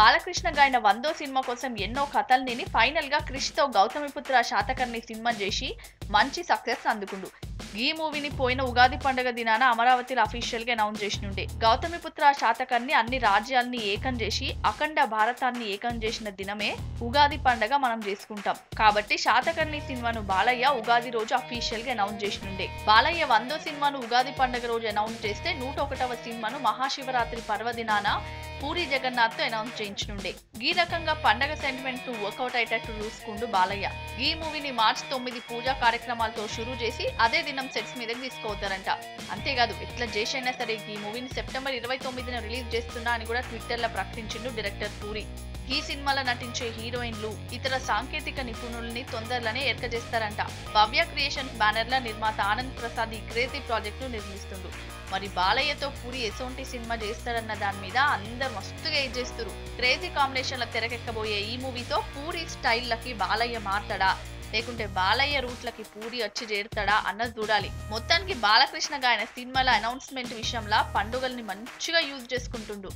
బాలకృష్ణ గాయన 100వ సినిమా కోసం ఎన్నో కథల్ని ఫైనల్ గా క్రిష్ తో గౌతమిపుత్ర శాతకర్ణి సినిమా చేసి మంచి సక్సెస్ అందుకుండు. ఈ మూవీని పోయిన ఉగాది పండుగ దినాన అమరావతిలో అఫీషియల్ గా అనౌన్స్ చేసినుండే. గౌతమిపుత్ర శాతకర్ణి అన్ని రాజ్యాల్ని ఏకం చేసి అఖండ భారతాన్ని ఏకం చేసిన దినమే ఉగాది పండుగ మనం చేసుకుంటాం. కాబట్టి శాతకర్ణి సినిమాను బాలయ్య ఉగాది రోజు అఫీషియల్ గా అనౌన్స్ చేసినుండే. బాలయ్య 100వ సినిమాను ఉగాది పండుగ రోజు అనౌన్స్ చేస్తే 101వ సినిమాను మహాశివరాత్రి పర్వదినాన పూరి జగన్నాథ్ తో అనౌన్స్ చేయించనుండే. ఈ రకంగా పండగ సెంటిమెంట్ ను వర్కౌట్ అయ్యేటట్టు చూసుకుండు బాలయ్య. ఈ మూవీని మార్చి 9 పూజా కార్యక్రమాలతో షురూ చేసి అదే దినం సెట్స్ మీదకి తీసుకుపోతారంట. అంతేకాదు ఎట్లా చేసైనా సరే ఈ మూవీని సెప్టెంబర్ 29న రిలీజ్ చేస్తున్నా అని కూడా ట్విట్టర్ లో ప్రకటించిండు డైరెక్టర్ పూరి. ఈ సినిమాలో నటించే హీరోయిన్లు ఇతర సాంకేతిక నిపుణుల్ని తొందరలోనే చేస్తారంట. భవ్య క్రియేషన్స్ బ్యానర్ ల నిర్మాత ఆనంద్ ప్రసాద్ ఈ క్రేజీ ప్రాజెక్ట్ ను నిర్మిస్తుండు. మరి బాలయ్యతో పూరి ఎసోంటి సినిమా చేస్తాడన్న దాని మీద అందరు మస్తుగా చేస్తారు. క్రేజీ కాంబినేషన్ ల తెరకెక్కబోయే ఈ మూవీతో పూరి స్టైల్లకి బాలయ్య మారతాడా లేకుంటే బాలయ్య రూట్లకి పూరి వచ్చి చేరుతాడా అన్నది చూడాలి. మొత్తానికి బాలకృష్ణ గాయన సినిమాల అనౌన్స్మెంట్ విషయంలో పండుగల్ని మంచిగా యూజ్ చేసుకుంటుండు.